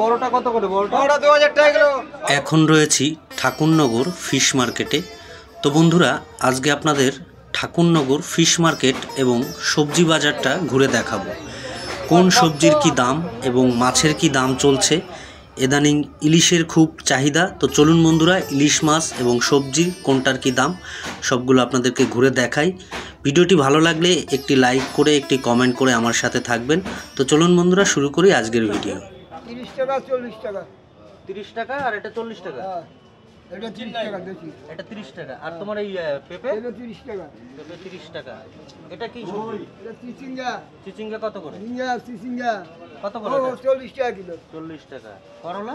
বড়টা কত করে? বড়টা 2000 টাকা কিলো। এখন রয়েছি ঠাকুরনগর ফিশ মার্কেটে। তো বন্ধুরা, আজকে আপনাদের ঠাকুরনগর ফিশ মার্কেট এবং সবজি বাজারটা ঘুরে দেখাবো। কোন সবজির কি দাম এবং মাছের কি দাম চলছে। ইদানিং ইলিশের খুব চাহিদা, তো চলুন বন্ধুরা, ইলিশ মাছ এবং সবজি কোনটার কি দাম সবগুলো আপনাদেরকে ঘুরে দেখাই। ভিডিওটি ভালো লাগলে একটি লাইক করে একটি কমেন্ট করে আমার সাথে থাকবেন। তো চলুন বন্ধুরা, শুরু করি আজকের ভিডিও। 30 টাকা 40 টাকা। 30 টাকা আর এটা 40 টাকা। এটা 30 টাকা দেখি। এটা 30 টাকা। আর তোমার এই পেঁপে? এটা 30 টাকা। পেঁপে 30 টাকা। এটা কি সবজি? এটা চিচিঙ্গা। চিচিঙ্গা কত করে? চিচিঙ্গা চিচিঙ্গা কত করে? 40 টাকা কিলো। 40 টাকা। করলা?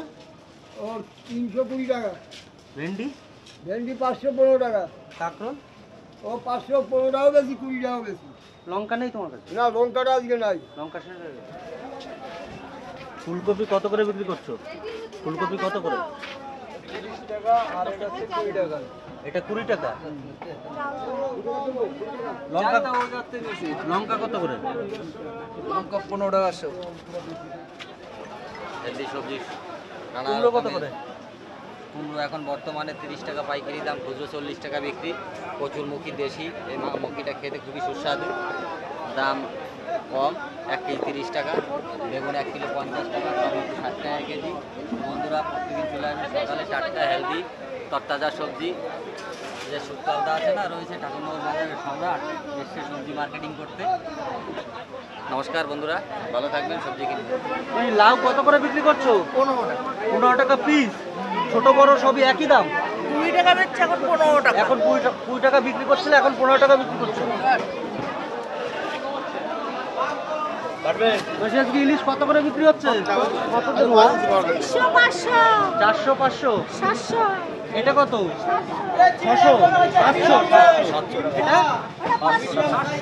ও 320 টাকা। ভেন্ডি? ভেন্ডি 515 টাকা। কাঁকরোল? ও 515 টাকা বেশি, 20 টাকা বেশি। লঙ্কা নেই তোমার কাছে? না, লঙ্কাটা আজকে নাই। লঙ্কা শেষ হয়ে গেছে। ফুলকপি কত করে বিক্রি করছো? ফুলকপি কত করে? 30 টাকা আর এটা হচ্ছে 20 টাকা। এটা 20 টাকা। লঙ্কা লঙ্কা কত করে? লঙ্কা 15 টাকা শো। হেলদি সবজি কুমড়ো কত করে? কুমড়ো এখন বর্তমানে 30 টাকা পাইকারি দাম, খুচরো 40 টাকা বিক্রি। প্রচুর মুখী দেশি, এই মুখিটা খেতে খুবই সুস্বাদু, দাম কম। 1 কেজি 30 টাকা। বেগুন 1 কিলো 50 টাকা, টমেটো 60 টাকা কেজি। বন্ধুরা, প্রতিদিন চলে আসবে সকালে টাটকা হেলদি তরতাজা সবজি। যে শুক্তালদা আছে না, রয়েছে ঠাকুরনগর বাজারের সম্রাট, এসছে সবজি মার্কেটিং করতে। নমস্কার বন্ধুরা, ভালো থাকবেন, সবজি কিনবেন। এই লাউ কত করে বিক্রি করছো? 15 টাকা পিস। ছোট বড় সবই একই দাম। 20 টাকা বেচছে এখন 15 টাকা। এখন 20 টাকা বিক্রি করছিল, এখন 15 টাকা বিক্রি করছো। বেশি আজকে ইলিশ কত করে বিক্রি হচ্ছে? কত দেবো? 400 500 700 এটা কত? 600 700 এটা 500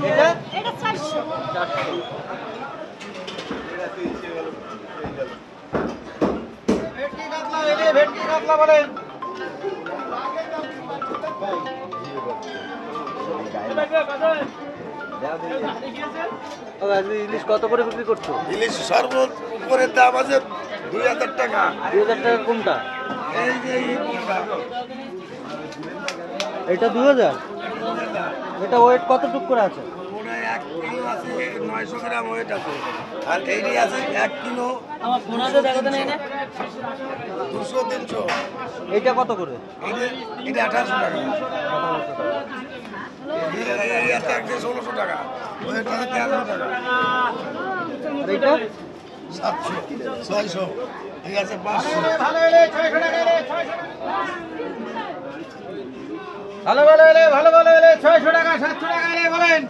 এটা এটা 400 400। ভেটকি কাতলা বলেন। ইলিশ কত করে বিক্রি করছো? ইলিশ সর্বোপরের দাম আছে 2000 টাকা। 2000 টাকা কোনটা? এই যে এই কোনটা? এটা 2000। এটা ওয়েট কতটুক করে আছে? ওটা 1 কিলো আছে, 900 গ্রাম ওয়েট আছে। আর এইটি আছে 1 কিলো। আমার ফোনাতে দেখো তো না। 200 300। এইটা কত করে? এটা 1800 টাকা। এই আছে 1600 টাকা। ওয়েট আছে 1300 টাকা। আর এইটা 700 600। এই আছে 500। ভালো এলে 600 টাকা এলে 600 টাকা। ভালো এলে 600 টাকা 700 টাকা এলে বলেন।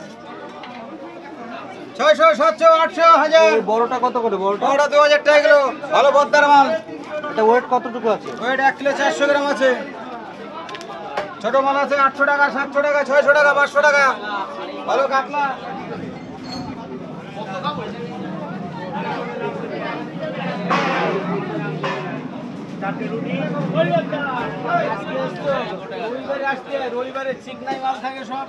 600 700 800 1000। এই বড়টা কত করে? বড়টা বড়টা 2000 টাকা কিলো। ভালো বদ্দার মাল। এটা ওয়েট কতটুকু আছে? ওয়েট 1 কিলো 400 গ্রাম আছে। ছোট মাল আছে 800 টাকা 700 টাকা 600 টাকা 500 টাকা। ভালো কাতলা। রবিবারে চিকনাই মাল থাকে সব।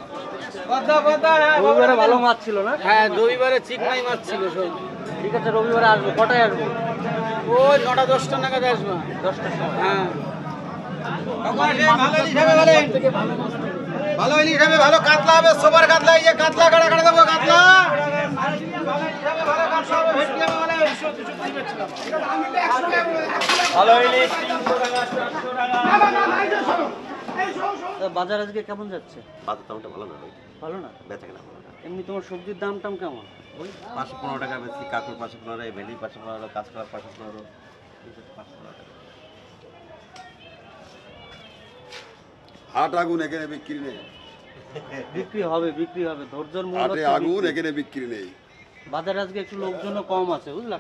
রবিবারে ভালো মাছ ছিল না? হ্যাঁ, রবিবারে চিকনাই মাছ ছিল সব। ঠিক আছে, রবিবারে আসবো। কটায় আসবো? ওই 9টা 10টা নাগাদ আসবো। 10টার সময়। হ্যাঁ, ভালো ইলিশ হবে বলেন। ভালো ইলিশ হবে, ভালো কাতলা হবে, সুপার কাতলা। এই যে কাতলা কাটা কাটা দেবো কাতলা। ভালো ইলিশ 300 টাকা 400 টাকা। বাজার আজকে কেমন যাচ্ছে? বাজার দামটা ভালো না, ভালো না? বেচা কেনা ভালো না। এমনি তোমার সবজির দাম টাম কেমন? ওই 515 টাকা বেশি, কাকুর 515, ভেন্ডি 515, কাঁচকলা 515, 515 টাকা। হাট আগুন এখানে বিক্রি নেই। বিক্রি হবে ধৈর্যের মূল্য। হাটে আগুন এখানে বিক্রি নেই। বাজারে আজকে একটু লোকজন কম আছে, বুঝলা?